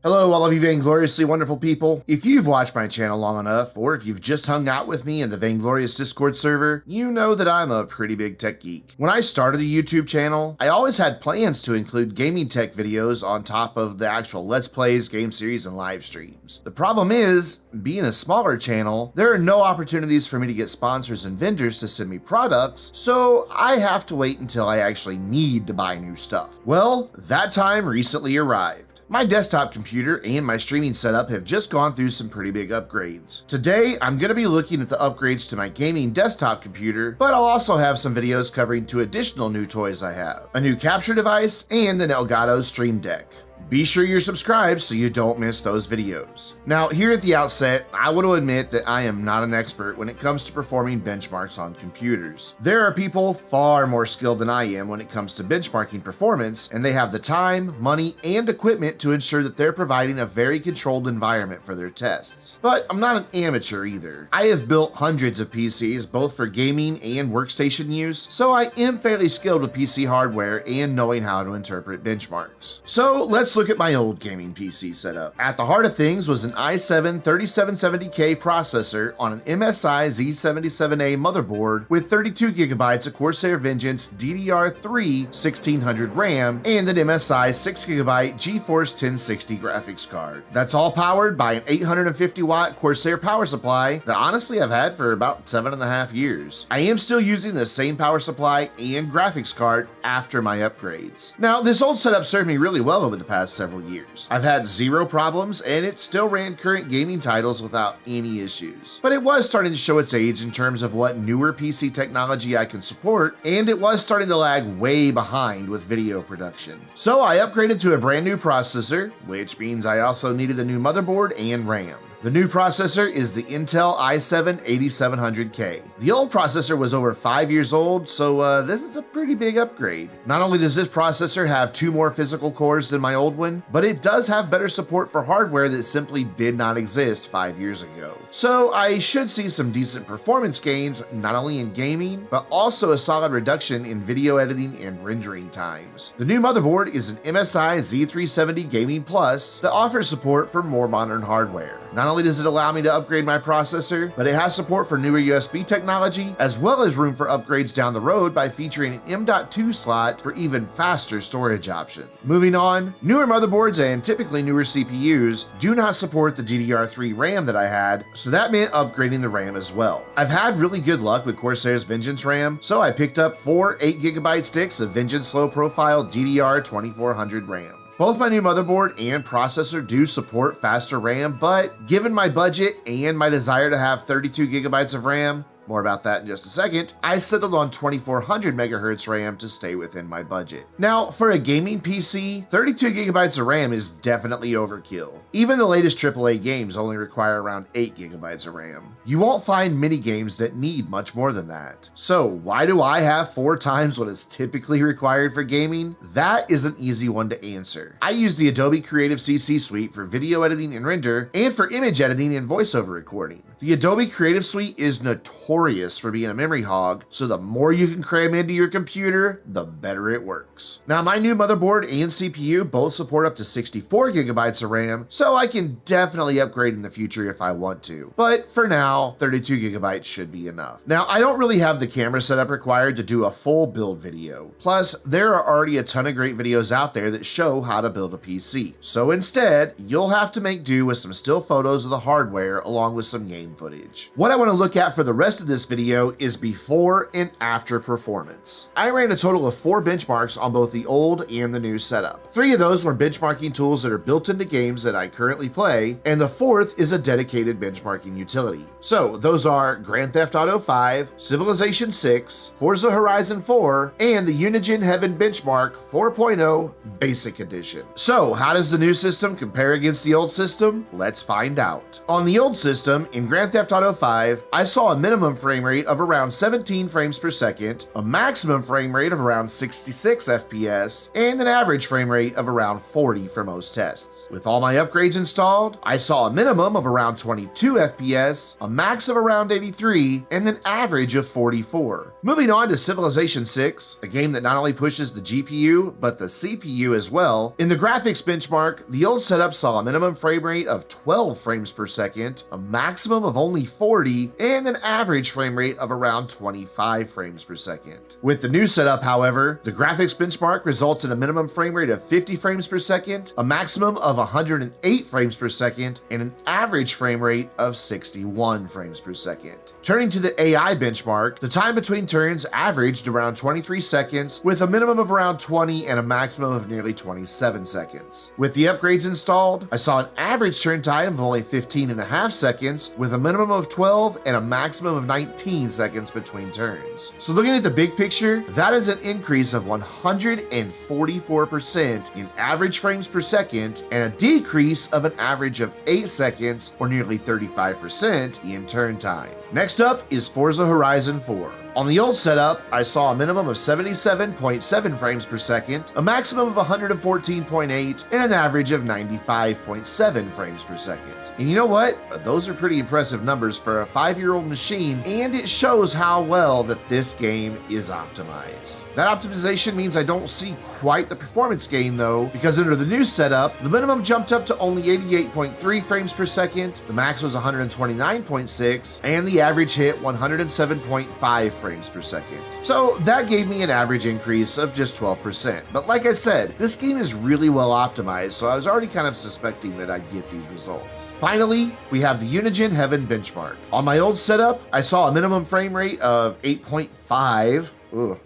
Hello, all of you vaingloriously wonderful people. If you've watched my channel long enough, or if you've just hung out with me in the Vainglorious Discord server, you know that I'm a pretty big tech geek. When I started a YouTube channel, I always had plans to include gaming tech videos on top of the actual Let's Plays, game series, and live streams. The problem is, being a smaller channel, there are no opportunities for me to get sponsors and vendors to send me products, so I have to wait until I actually need to buy new stuff. Well, that time recently arrived. My desktop computer and my streaming setup have just gone through some pretty big upgrades. Today, I'm going to be looking at the upgrades to my gaming desktop computer, but I'll also have some videos covering two additional new toys I have, a new capture device and an Elgato Stream Deck. Be sure you're subscribed so you don't miss those videos. Now, here at the outset, I want to admit that I am not an expert when it comes to performing benchmarks on computers. There are people far more skilled than I am when it comes to benchmarking performance, and they have the time, money, and equipment to ensure that they're providing a very controlled environment for their tests. But I'm not an amateur either. I have built hundreds of PCs, both for gaming and workstation use, so I am fairly skilled with PC hardware and knowing how to interpret benchmarks. So let's look at my old gaming PC setup. At the heart of things was an i7 3770K processor on an MSI Z77A motherboard with 32GB of Corsair Vengeance DDR3 1600 RAM and an MSI 6GB GeForce 1060 graphics card. That's all powered by an 850-watt Corsair power supply that honestly I've had for about 7.5 years. I am still using the same power supply and graphics card after my upgrades. Now, this old setup served me really well over the past several years. I've had zero problems and it still ran current gaming titles without any issues. But it was starting to show its age in terms of what newer PC technology I can support, and it was starting to lag way behind with video production. So I upgraded to a brand new processor, which means I also needed a new motherboard and RAM. The new processor is the Intel i7-8700K. The old processor was over 5 years old, so this is a pretty big upgrade. Not only does this processor have 2 more physical cores than my old one, but it does have better support for hardware that simply did not exist 5 years ago. So I should see some decent performance gains, not only in gaming, but also a solid reduction in video editing and rendering times. The new motherboard is an MSI Z370 Gaming Plus that offers support for more modern hardware. Not only does it allow me to upgrade my processor, but it has support for newer USB technology, as well as room for upgrades down the road by featuring an M.2 slot for even faster storage option. Moving on, newer motherboards and typically newer CPUs do not support the DDR3 RAM that I had, so that meant upgrading the RAM as well. I've had really good luck with Corsair's Vengeance RAM, so I picked up 4 8GB sticks of Vengeance low profile DDR 2400 RAM. Both my new motherboard and processor do support faster RAM, but given my budget and my desire to have 32GB of RAM, more about that in just a second, I settled on 2400 MHz RAM to stay within my budget. Now, for a gaming PC, 32GB of RAM is definitely overkill. Even the latest AAA games only require around 8GB of RAM. You won't find many games that need much more than that. So why do I have 4 times what is typically required for gaming? That is an easy one to answer. I use the Adobe Creative CC Suite for video editing and render, and for image editing and voiceover recording. The Adobe Creative Suite is notorious for being a memory hog, so the more you can cram into your computer, the better it works. Now, my new motherboard and CPU both support up to 64GB of RAM, so I can definitely upgrade in the future if I want to. But for now, 32GB should be enough. Now, I don't really have the camera setup required to do a full build video. Plus, there are already a ton of great videos out there that show how to build a PC. So instead, you'll have to make do with some still photos of the hardware along with some game footage. What I want to look at for the rest of this video is before and after performance. I ran a total of 4 benchmarks on both the old and the new setup. 3 of those were benchmarking tools that are built into games that I currently play, and the 4th is a dedicated benchmarking utility. So those are Grand Theft Auto 5, Civilization 6, Forza Horizon 4, and the Unigine Heaven Benchmark 4.0 Basic Edition. So how does the new system compare against the old system? Let's find out. On the old system, in Grand Theft Auto 5, I saw a minimum frame rate of around 17 frames per second, a maximum frame rate of around 66 FPS, and an average frame rate of around 40 for most tests. With all my upgrades installed, I saw a minimum of around 22 FPS, a max of around 83, and an average of 44. Moving on to Civilization 6, a game that not only pushes the GPU, but the CPU as well. In the graphics benchmark, the old setup saw a minimum frame rate of 12 frames per second, a maximum of only 40, and an average frame rate of around 25 frames per second. With the new setup, however, the graphics benchmark results in a minimum frame rate of 50 frames per second, a maximum of 108 frames per second, and an average frame rate of 61 frames per second. Turning to the AI benchmark, the time between turns averaged around 23 seconds, with a minimum of around 20 and a maximum of nearly 27 seconds. With the upgrades installed, I saw an average turn time of only 15.5 seconds, with a minimum of 12 and a maximum of 19 seconds between turns. So looking at the big picture, that is an increase of 144% in average frames per second and a decrease of an average of 8 seconds, or nearly 35% in turn time. Next up is Forza Horizon 4. On the old setup, I saw a minimum of 77.7 frames per second, a maximum of 114.8, and an average of 95.7 frames per second. And you know what? Those are pretty impressive numbers for a 5-year-old machine, and it shows how well that this game is optimized. That optimization means I don't see quite the performance gain though, because under the new setup, the minimum jumped up to only 88.3 frames per second, the max was 129.6, and the average hit 107.5 frames per second. So that gave me an average increase of just 12%. But like I said, this game is really well optimized, so I was already kind of suspecting that I'd get these results. Finally, we have the Unigine Heaven benchmark. On my old setup, I saw a minimum frame rate of 8.5,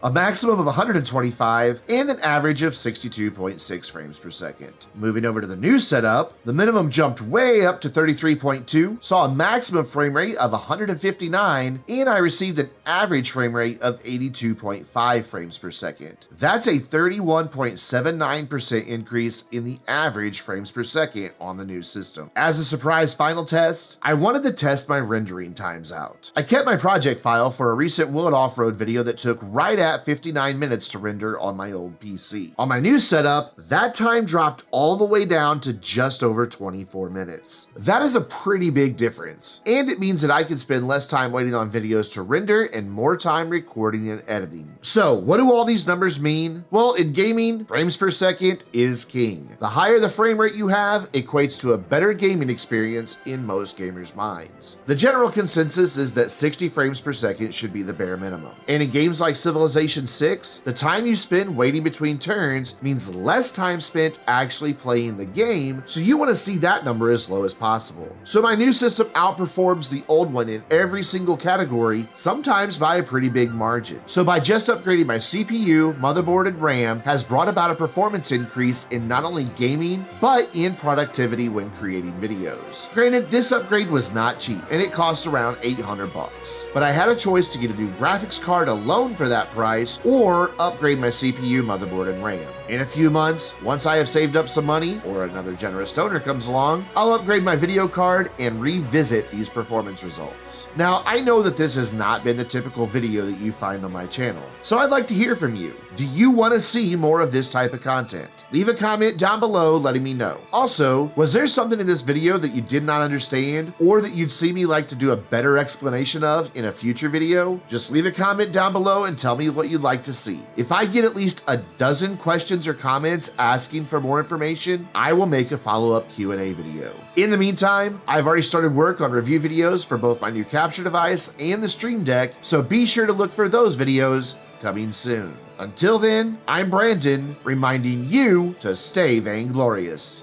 a maximum of 125, and an average of 62.6 frames per second. Moving over to the new setup, the minimum jumped way up to 33.2, saw a maximum frame rate of 159, and I received an average frame rate of 82.5 frames per second. That's a 31.79% increase in the average frames per second on the new system. As a surprise final test, I wanted to test my rendering times out. I kept my project file for a recent Will It Off-Road video that took right at 59 minutes to render on my old PC. On my new setup, that time dropped all the way down to just over 24 minutes. That is a pretty big difference, and it means that I can spend less time waiting on videos to render and more time recording and editing. So what do all these numbers mean? Well, in gaming, frames per second is king. The higher the frame rate you have equates to a better gaming experience in most gamers' minds. The general consensus is that 60 frames per second should be the bare minimum. And in games like Civilization 6, the time you spend waiting between turns means less time spent actually playing the game, so you want to see that number as low as possible. So my new system outperforms the old one in every single category, sometimes by a pretty big margin. So by just upgrading my CPU, motherboard, and RAM has brought about a performance increase in not only gaming, but in productivity when creating videos. Granted, this upgrade was not cheap, and it cost around $800 bucks, but I had a choice to get a new graphics card alone for that price, or upgrade my CPU, motherboard, and RAM. In a few months, once I have saved up some money, or another generous donor comes along, I'll upgrade my video card and revisit these performance results. Now, I know that this has not been the typical video that you find on my channel, so I'd like to hear from you. Do you want to see more of this type of content? Leave a comment down below letting me know. Also, was there something in this video that you did not understand, or that you'd see me like to do a better explanation of in a future video? Just leave a comment down below and tell me what you'd like to see. If I get at least a dozen questions or comments asking for more information, I will make a follow-up Q&A video. In the meantime, I've already started work on review videos for both my new capture device and the Stream Deck, so be sure to look for those videos coming soon. Until then, I'm Brandon, reminding you to stay vainglorious.